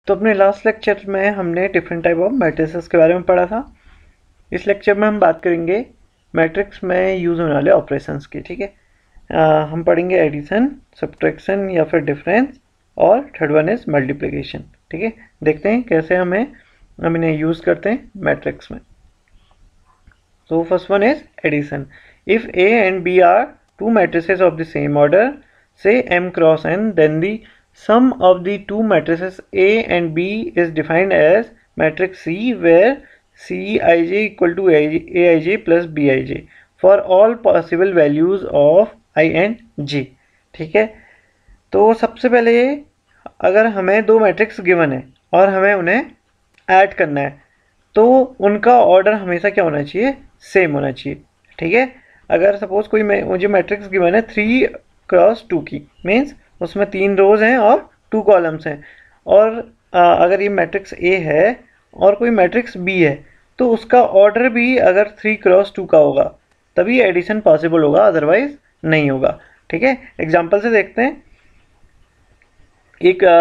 तो अपने last lecture में हमने डिफरेंट टाइप ऑफ मैट्रिसेस के बारे में पढ़ा था। इस लेक्चर में हम बात करेंगे मैट्रिक्स में यूज़ होने वाले ऑपरेशंस की। ठीक है, हम पढ़ेंगे एडिशन, सब्ट्रैक्शन या फिर डिफरेंस, और थर्ड वन इज मल्टीप्लिकेशन। ठीक है, देखते हैं कैसे हम इन्हें यूज़ करते हैं मैट्रिक्स में। So first one is addition. If A and B are two matrices of the same order, say M cross N, then the sum of the two matrices A and B is defined as matrix C, where Cij equal to Aij plus Bij for all possible values of I and J. ठीक है, तो सबसे पहले अगर हमें दो matrix given है और हमें उन्हें ऐड करना है, तो उनका ऑर्डर हमेशा क्या होना चाहिए? सेम होना चाहिए। ठीक है, अगर सपोज कोई मुझे मैट्रिक्स गिवन है 3x2 की, मीन्स उसमें 3 रोज हैं और 2 कॉलम्स हैं, और अगर ये मैट्रिक्स ए है और कोई मैट्रिक्स बी है, तो उसका ऑर्डर भी अगर 3x2 का होगा तभी एडिशन पॉसिबल होगा, अदरवाइज नहीं होगा। ठीक है, एग्जाम्पल से देखते हैं।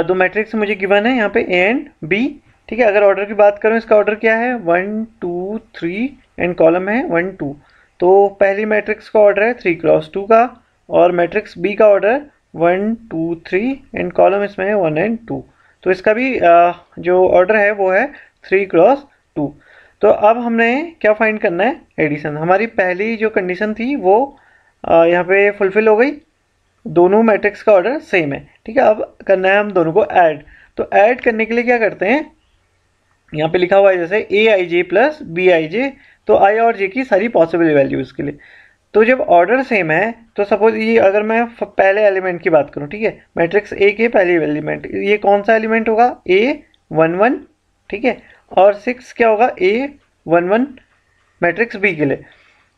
दो मैट्रिक्स मुझे गिवन है यहाँ पे ए एंड बी। ठीक है, अगर ऑर्डर की बात करूँ, इसका ऑर्डर क्या है? 1 2 3 एंड कॉलम है 1 2। तो पहली मैट्रिक्स का ऑर्डर है 3x2 का, और मैट्रिक्स बी का ऑर्डर 1 2 3 एंड कॉलम इसमें है 1 एंड 2। तो इसका भी जो ऑर्डर है वो है 3x2। तो अब हमने क्या फाइंड करना है? एडिशन। हमारी पहली जो कंडीशन थी वो यहाँ पे फुलफिल हो गई, दोनों मैट्रिक्स का ऑर्डर सेम है। ठीक है, अब करना है हम दोनों को ऐड। तो ऐड करने के लिए क्या करते हैं, यहाँ पे लिखा हुआ है जैसे ए आई जे प्लस बी आई जे, तो आई और जे की सारी पॉसिबल वैल्यूज के लिए। तो जब ऑर्डर सेम है, तो सपोज ये अगर मैं पहले एलिमेंट की बात करूँ, ठीक है, मैट्रिक्स ए के पहले एलिमेंट, ये कौन सा एलिमेंट होगा? A11। ठीक है, और 6 क्या होगा? A11 मैट्रिक्स बी के लिए।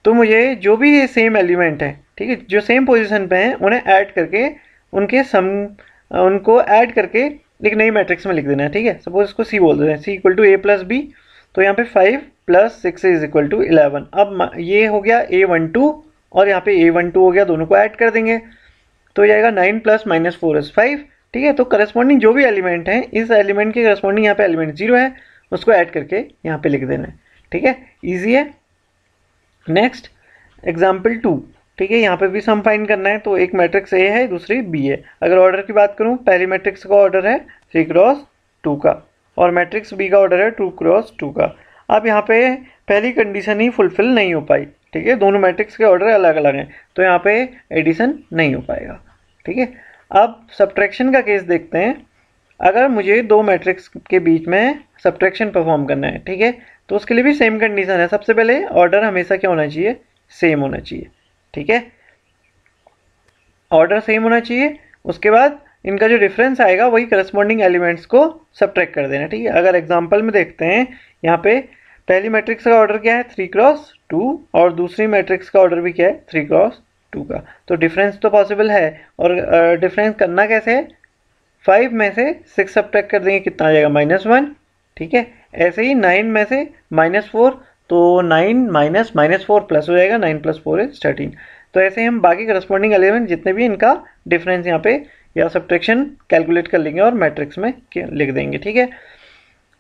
तो मुझे जो भी ये सेम एलिमेंट है, ठीक है, जो सेम पोजीशन पे हैं, उन्हें ऐड करके उनको ऐड करके एक नई मैट्रिक्स में लिख देना है। ठीक है, सपोज इसको सी बोल देते हैं, C equal to a plus b. तो यहाँ पे 5 + 6 इज इक्वल टू 11। अब ये हो गया A12 और यहाँ पे A12 हो गया, दोनों को ऐड कर देंगे तो ये आएगा 9 + -4 इज 5। ठीक है, तो करस्पॉन्डिंग जो भी एलिमेंट है, इस एलिमेंट के करस्पॉन्डिंग यहाँ पे एलिमेंट 0 है, उसको ऐड करके यहाँ पे लिख देना है। ठीक है, ईजी है। Next example 2। ठीक है, यहाँ पे भी सम फाइंड करना है। तो एक मैट्रिक्स ए है, दूसरी बी है। अगर ऑर्डर की बात करूँ, पहली मैट्रिक्स का ऑर्डर है 3x2 का, और मैट्रिक्स बी का ऑर्डर है 2x2 का। अब यहाँ पे पहली कंडीशन ही फुलफिल नहीं हो पाई। ठीक है, दोनों मैट्रिक्स के ऑर्डर अलग अलग हैं, तो यहाँ पे एडिशन नहीं हो पाएगा। ठीक है, अब सब्ट्रैक्शन का केस देखते हैं। अगर मुझे दो मैट्रिक्स के बीच में सब्ट्रैक्शन परफॉर्म करना है, ठीक है, तो उसके लिए भी सेम कंडीशन है। सबसे पहले ऑर्डर हमेशा क्या होना चाहिए? सेम होना चाहिए। ठीक है, ऑर्डर सेम होना चाहिए। उसके बाद इनका जो डिफरेंस आएगा वही करस्पॉन्डिंग एलिमेंट्स को सब्ट्रैक्ट कर देना। ठीक है, अगर एग्जांपल में देखते हैं, यहाँ पे पहली मैट्रिक्स का ऑर्डर क्या है? 3x2, और दूसरी मैट्रिक्स का ऑर्डर भी क्या है? 3x2 का। तो डिफरेंस तो पॉसिबल है, और डिफरेंस करना कैसे है? 5 में से 6 सब्ट्रैक्ट कर देंगे, कितना आ जाएगा? -1। ठीक है, ऐसे ही 9 में से -4, तो 9 -4 प्लस हो जाएगा, 9 + 4 इज 13। तो ऐसे हम बाकी करस्पॉन्डिंग एलिमेंट जितने भी इनका डिफरेंस यहाँ पे या सब्ट्रैक्शन कैलकुलेट कर लेंगे और मैट्रिक्स में लिख देंगे। ठीक है,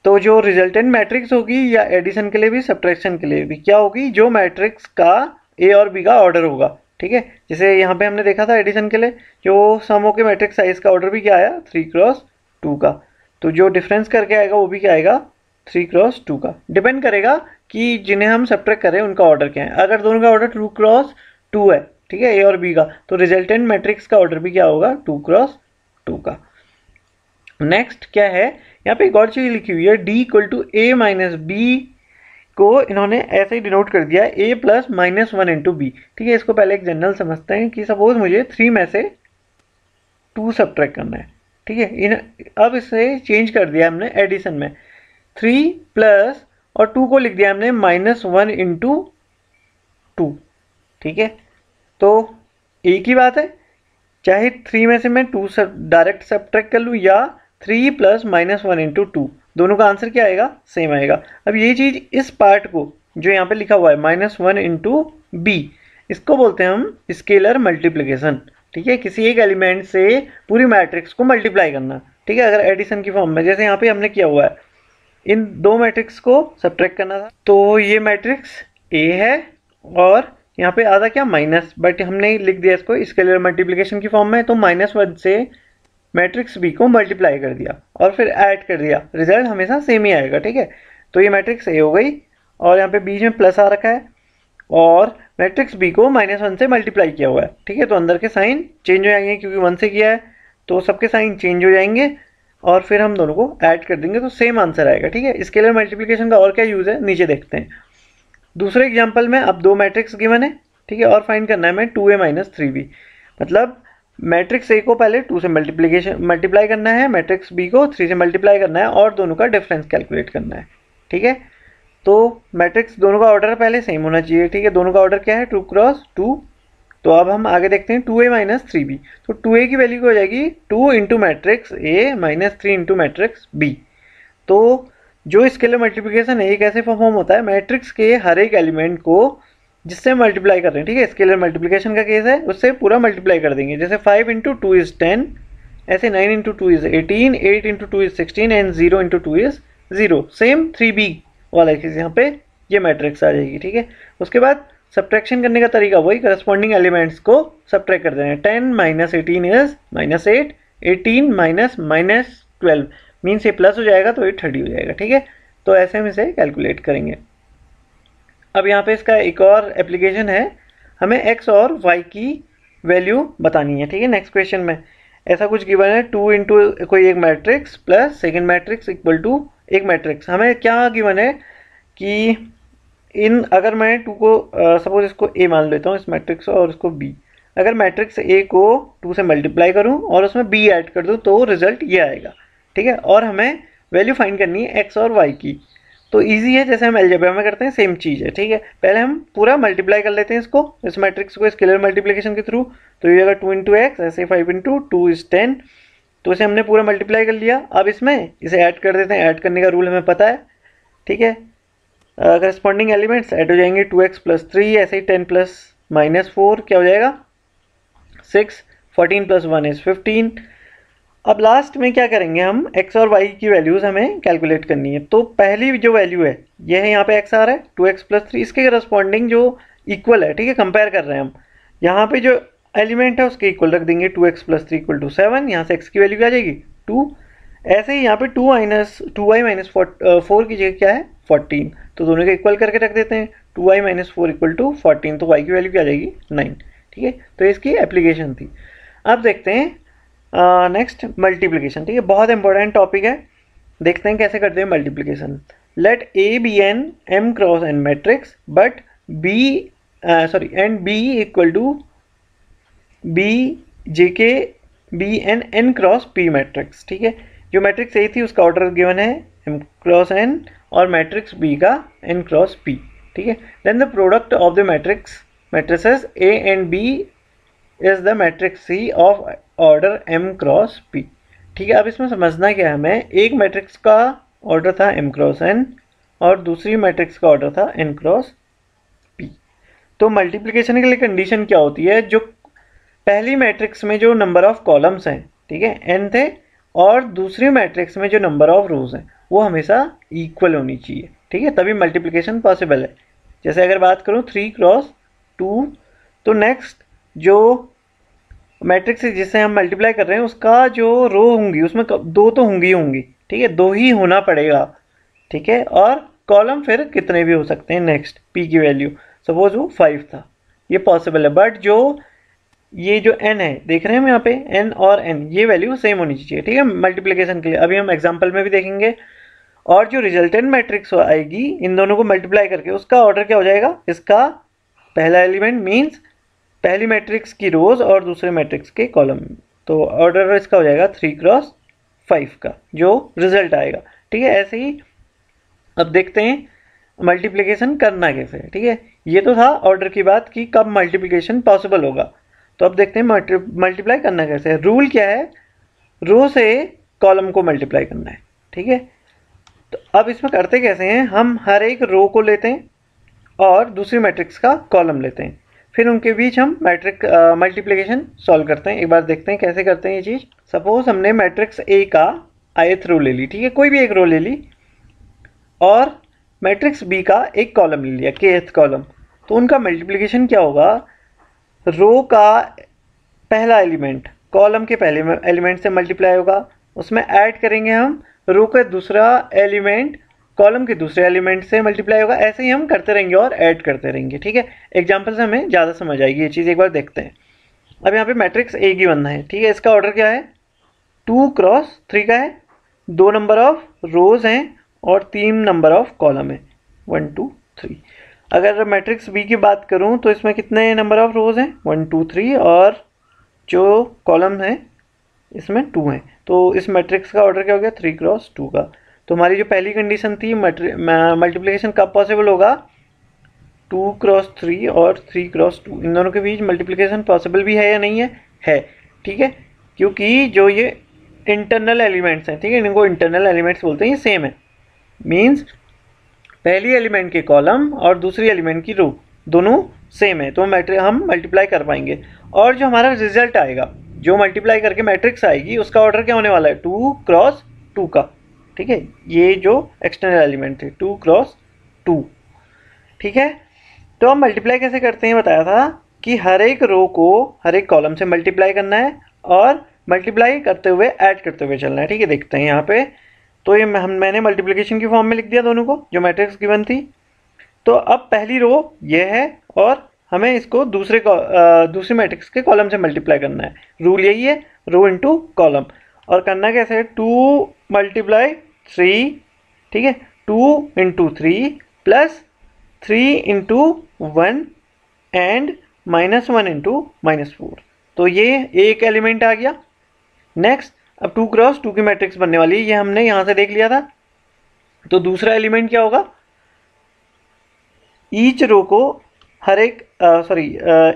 तो जो रिजल्टेंट मैट्रिक्स होगी, या एडिशन के लिए भी सब्ट्रैक्शन के लिए भी, क्या होगी? जो मैट्रिक्स का ए और बी का ऑर्डर होगा। ठीक है, जैसे यहाँ पे हमने देखा था एडिशन के लिए, जो सम के मैट्रिक्स साइज का ऑर्डर भी क्या आया? 3x2 का। तो जो डिफरेंस करके आएगा वो भी क्या आएगा? 3x2 का। डिपेंड करेगा कि जिन्हें हम सब्ट्रैक्ट करें उनका ऑर्डर क्या है। अगर दोनों का ऑर्डर 2x2 है, ठीक है, ए और बी का, तो रिजल्टेंट मैट्रिक्स का ऑर्डर भी क्या होगा? 2x2 का। नेक्स्ट क्या है, यहाँ पे एक और चीज लिखी हुई है, D = A - B को इन्होंने ऐसे ही डिनोट कर दिया, A + -1 × B। ठीक है, इसको पहले एक जनरल समझते हैं कि सपोज मुझे 3 में से 2 सब्ट्रैक्ट करना है। ठीक है, अब इसे चेंज कर दिया हमने एडिशन में, 3 प्लस और 2 को लिख दिया हमने -1 × 2। ठीक है, तो एक ही बात है, चाहे 3 में से मैं 2 डायरेक्ट सब्ट्रैक्ट कर लूँ, या 3 + -1 × 2, दोनों का आंसर क्या आएगा? सेम आएगा। अब ये चीज़, इस पार्ट को जो यहाँ पे लिखा हुआ है -1 × B, इसको बोलते हैं हम स्केलर मल्टीप्लिकेशन। ठीक है, किसी एक एलिमेंट से पूरी मैट्रिक्स को मल्टीप्लाई करना। ठीक है, अगर एडिशन की फॉर्म में, जैसे यहाँ पे हमने किया हुआ है, इन दो मैट्रिक्स को सब्ट्रैक्ट करना था, तो ये मैट्रिक्स ए है और यहाँ पे आधा क्या माइनस, बट हमने लिख दिया इसको स्केलर मल्टीप्लिकेशन की फॉर्म में, तो -1 से मैट्रिक्स बी को मल्टीप्लाई कर दिया और फिर ऐड कर दिया, रिजल्ट हमेशा सेम ही आएगा। ठीक है, तो ये मैट्रिक्स ए हो गई और यहाँ पे बीच में प्लस आ रखा है और मैट्रिक्स बी को -1 से मल्टीप्लाई किया हुआ है। ठीक है, तो अंदर के साइन चेंज हो जाएंगे क्योंकि 1 से किया है, तो सबके साइन चेंज हो जाएंगे और फिर हम दोनों को ऐड कर देंगे तो सेम आंसर आएगा। ठीक है, स्केलर मल्टीप्लिकेशन का और क्या यूज़ है नीचे देखते हैं। दूसरे एग्जाम्पल में अब दो मैट्रिक्स गिवन है, ठीक है, और फाइंड करना है हमें 2a - 3b, मतलब मैट्रिक्स ए को पहले 2 से मल्टीप्लाई करना है, मैट्रिक्स बी को 3 से मल्टीप्लाई करना है और दोनों का डिफरेंस कैलकुलेट करना है। ठीक है, तो मैट्रिक्स दोनों का ऑर्डर पहले सेम होना चाहिए। ठीक है, दोनों का ऑर्डर क्या है 2 × 2। तो अब हम आगे देखते हैं 2a - 3b, तो 2a की वैल्यू हो जाएगी 2 into matrix A minus 3 into matrix B. तो जो स्केलर मल्टीप्लिकेशन है ये कैसे परफॉर्म होता है, मैट्रिक्स के हर एक एलिमेंट को जिससे मल्टीप्लाई कर रहे हैं, ठीक है, स्केलर मल्टीप्लिकेशन का केस है, उससे पूरा मल्टीप्लाई कर देंगे। जैसे 5 × 2 = 10, ऐसे 9 × 2 = 18, 8 × 2 = 16 एंड 0 × 2 = 0। सेम 3b वाला केस यहाँ पे ये मैट्रिक्स आ जाएगी। ठीक है, उसके बाद सब्ट्रैक्शन करने का तरीका वही, करस्पॉन्डिंग एलिमेंट्स को सब्ट्रैक्ट कर देना है। 10 - 18 इज -8, 18 - -12 मीन्स ये प्लस हो जाएगा तो ये 30 हो जाएगा। ठीक है, तो ऐसे हम इसे कैलकुलेट करेंगे। अब यहाँ पे इसका एक और एप्लीकेशन है, हमें x और y की वैल्यू बतानी है। ठीक है, नेक्स्ट क्वेश्चन में ऐसा कुछ गिवन है 2 इंटू कोई एक matrix plus second matrix equal to एक मैट्रिक्स। हमें क्या गिवन है कि इन अगर मैं 2 को सपोज इसको a मान लेता हूँ, इस मैट्रिक्स और इसको b, अगर मैट्रिक्स a को 2 से मल्टीप्लाई करूँ और उसमें b ऐड कर दूँ तो रिजल्ट ये आएगा। ठीक है, और हमें वैल्यू फाइंड करनी है x और y की। तो इजी है, जैसे हम अलजेब्रा में करते हैं सेम चीज़ है। ठीक है, पहले हम पूरा मल्टीप्लाई कर लेते हैं इसको, इस मैट्रिक्स को स्केलर मल्टीप्लिकेशन के थ्रू। तो ये अगर 2 × x, ऐसे 5 × 2 = 10, तो इसे हमने पूरा मल्टीप्लाई कर लिया। अब इसमें इसे ऐड कर देते हैं, ऐड करने का रूल हमें पता है। ठीक है, करस्पॉन्डिंग एलिमेंट्स ऐड हो जाएंगे, 2x + 3, ऐसे ही 10 + -4 क्या हो जाएगा 6, 14 + 1 = 15। अब लास्ट में क्या करेंगे हम, x और y की वैल्यूज़ हमें कैलकुलेट करनी है। तो पहली जो वैल्यू है ये है, यहाँ पे x आ रहा है 2x + 3, इसके करस्पॉन्डिंग जो इक्वल है, ठीक है, कंपेयर कर रहे हैं हम, यहाँ पे जो एलिमेंट है उसके इक्वल रख देंगे, 2x + 3 = 7, यहाँ से x की वैल्यू क्या आ जाएगी 2। ऐसे ही यहाँ पे 2y - 4 की जगह क्या है 14, तो दोनों के इक्वल करके रख देते हैं, 2y - 4 = 14, तो y की वैल्यू क्या आ जाएगी 9। ठीक है, तो इसकी एप्लीकेशन थी। अब देखते हैं नेक्स्ट मल्टीप्लिकेशन। ठीक है, बहुत इंपॉर्टेंट टॉपिक है, देखते हैं कैसे करते हैं multiplication. Let A be an m × n matrix but b equal to b jk be an n × p matrix. ठीक है, जो मैट्रिक्स A थी उसका ऑर्डर गिवन है m × n और मैट्रिक्स B का n × p। ठीक है, then the product of the matrices A and B is the matrix C of order m × p। ठीक है, अब इसमें समझना क्या है हमें, एक मैट्रिक्स का ऑर्डर था m × n और दूसरी मैट्रिक्स का ऑर्डर था n × p। तो मल्टीप्लिकेशन के लिए कंडीशन क्या होती है, जो पहली मैट्रिक्स में जो नंबर ऑफ कॉलम्स हैं, ठीक है, n थे, और दूसरी मैट्रिक्स में जो नंबर ऑफ रोज हैं वो हमेशा इक्वल होनी चाहिए। ठीक है, तभी मल्टीप्लिकेशन पॉसिबल है। जैसे अगर बात करूँ 3 × 2, तो नेक्स्ट जो मैट्रिक्स जिससे हम मल्टीप्लाई कर रहे हैं उसका जो रो होंगी उसमें 2 तो होंगी। ठीक है, 2 ही होना पड़ेगा। ठीक है, और कॉलम फिर कितने भी हो सकते हैं। नेक्स्ट p की वैल्यू सपोज वो 5 था, ये पॉसिबल है, बट जो ये जो n है देख रहे हैं हम यहाँ पे n और n, ये वैल्यू सेम होनी चाहिए। ठीक है, मल्टीप्लिकेशन के लिए अभी हम एग्जाम्पल में भी देखेंगे। और जो रिजल्टेंट मैट्रिक्स आएगी इन दोनों को मल्टीप्लाई करके, उसका ऑर्डर क्या हो जाएगा, इसका पहला एलिमेंट मीन्स पहली मैट्रिक्स की रोज और दूसरे मैट्रिक्स के कॉलम, तो ऑर्डर इसका हो जाएगा 3 × 5 का जो रिजल्ट आएगा। ठीक है, ऐसे ही अब देखते हैं मल्टीप्लिकेशन करना कैसे है। ठीक है, ये तो था ऑर्डर की बात कि कब मल्टीप्लिकेशन पॉसिबल होगा, तो अब देखते हैं मल्टीप्लाई करना कैसे है। रूल क्या है, रो से कॉलम को मल्टीप्लाई करना है। ठीक है, तो अब इसमें करते कैसे हैं, हम हर एक रो को लेते हैं और दूसरी मैट्रिक्स का कॉलम लेते हैं। फिर उनके बीच हम मैट्रिक मल्टीप्लिकेशन सॉल्व करते हैं। एक बार देखते हैं कैसे करते हैं ये चीज़। सपोज हमने मैट्रिक्स ए का ith रो ले ली, ठीक है, कोई भी एक रो ले ली, और मैट्रिक्स बी का एक कॉलम ले लिया, kth कॉलम। तो उनका मल्टीप्लिकेशन क्या होगा, रो का पहला एलिमेंट कॉलम के पहले एलिमेंट से मल्टीप्लाई होगा, उसमें ऐड करेंगे हम रो का दूसरा एलिमेंट कॉलम के दूसरे एलिमेंट से मल्टीप्लाई होगा। ऐसे ही हम करते रहेंगे और ऐड करते रहेंगे, ठीक है। एग्जाम्पल से हमें ज़्यादा समझ आएगी ये चीज़। एक बार देखते हैं। अब यहाँ पे मैट्रिक्स ए की बनना है, ठीक है। इसका ऑर्डर क्या है, 2 क्रॉस 3 का है, 2 नंबर ऑफ रोज हैं और 3 नंबर ऑफ कॉलम है, 1 2 3। अगर मैट्रिक्स बी की बात करूँ तो इसमें कितने नंबर ऑफ रोज हैं, 1 2 3, और जो कॉलम है इसमें 2 हैं। तो इस मैट्रिक्स का ऑर्डर क्या हो गया, 3 क्रॉस 2 का। तो हमारी जो पहली कंडीशन थी, मल्टीप्लिकेशन कब पॉसिबल होगा, 2 क्रॉस 3 और 3 क्रॉस 2, इन दोनों के बीच मल्टीप्लिकेशन पॉसिबल भी है या नहीं है, ठीक है। क्योंकि जो ये इंटरनल एलिमेंट्स हैं, ठीक है, इनको इंटरनल एलिमेंट्स बोलते हैं, ये सेम है। मीन्स पहली एलिमेंट के कॉलम और दूसरी एलिमेंट की रो दोनों सेम है, तो हम मल्टीप्लाई कर पाएंगे। और जो हमारा रिजल्ट आएगा, जो मल्टीप्लाई करके मैट्रिक्स आएगी, उसका ऑर्डर क्या होने वाला है, 2 क्रॉस 2 का, ठीक है। ये जो एक्सटर्नल एलिमेंट थे 2 क्रॉस 2, ठीक है। तो हम मल्टीप्लाई कैसे करते हैं, बताया था कि हर एक रो को हर एक कॉलम से मल्टीप्लाई करना है और मल्टीप्लाई करते हुए ऐड करते हुए चलना है, ठीक है। देखते हैं यहाँ पे, तो ये मैंने मल्टीप्लिकेशन की फॉर्म में लिख दिया दोनों को, जो मैट्रिक्स गिवन थी। तो अब पहली रो ये है और हमें इसको दूसरी मैट्रिक्स के कॉलम से मल्टीप्लाई करना है। रूल यही है, रो इंटू कॉलम। और करना कैसे है, 2 मल्टीप्लाई 3, ठीक है, 2 into 3 plus 3 into 1 and -1 into -4। तो ये एक एलिमेंट आ गया। नेक्स्ट, अब 2 क्रॉस 2 की मैट्रिक्स बनने वाली है, ये हमने यहाँ से देख लिया था। तो दूसरा एलिमेंट क्या होगा, ईच रो को हर एक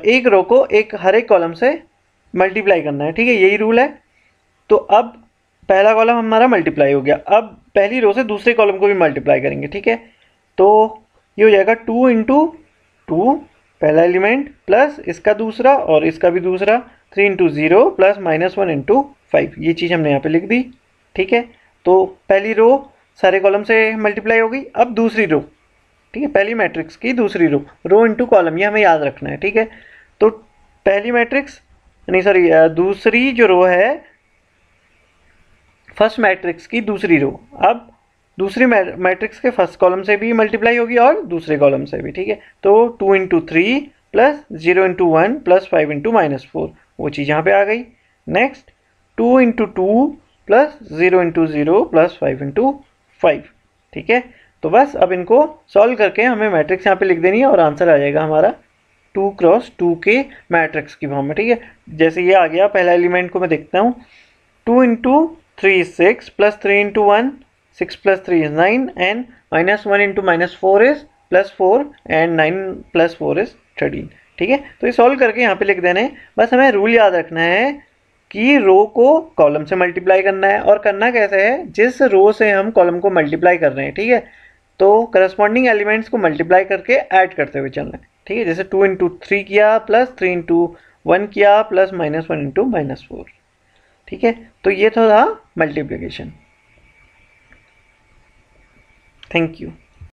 एक रो को हर एक कॉलम से मल्टीप्लाई करना है, ठीक है, यही रूल है। तो अब पहला कॉलम हमारा मल्टीप्लाई हो गया, अब पहली रो से दूसरे कॉलम को भी मल्टीप्लाई करेंगे, ठीक है। तो ये हो जाएगा 2 इंटू 2 पहला एलिमेंट प्लस इसका दूसरा और इसका भी दूसरा, 3 इंटू 0 प्लस -1 इंटू 5। ये चीज़ हमने यहाँ पे लिख दी, ठीक है। तो पहली रो सारे कॉलम से मल्टीप्लाई हो गई। अब दूसरी रो, ठीक है, पहली मैट्रिक्स की दूसरी रो इंटू कॉलम, ये हमें याद रखना है, ठीक है। तो पहली मैट्रिक्स दूसरी जो रो है फर्स्ट मैट्रिक्स की दूसरी रो, अब दूसरी मैट्रिक्स के फर्स्ट कॉलम से भी मल्टीप्लाई होगी और दूसरे कॉलम से भी, ठीक है। तो 2 into 3 plus 0 into 1 plus 5 into -4, वो चीज़ यहाँ पे आ गई। Next 2 into 2 plus 0 into 0 plus 5 into 5, ठीक है। तो बस अब इनको सॉल्व करके हमें मैट्रिक्स यहाँ पे लिख देनी है और आंसर आ जाएगा हमारा 2 क्रॉस 2 के मैट्रिक्स की फॉर्म में, ठीक है। जैसे ये आ गया, पहला एलिमेंट को मैं देखता हूँ, 2 into 3 is 6 plus 3 into 1, 6 plus 3 is 9 and -1 into -4 is +4 and 9 plus 4 is 13, ठीक है। तो ये सॉल्व करके यहाँ पे लिख देने हैं। बस हमें रूल याद रखना है कि रो को कॉलम से मल्टीप्लाई करना है, और करना कैसे है, जिस रो से हम कॉलम को मल्टीप्लाई कर रहे हैं, ठीक है, तो करस्पॉन्डिंग एलिमेंट्स को मल्टीप्लाई करके ऐड करते हुए चलना है, ठीक है। जैसे 2 इंटू 3 किया प्लस 3 इंटू 1 किया प्लस -1 इंटू -4, ठीक है। तो ये था मल्टीप्लिकेशन। Thank you.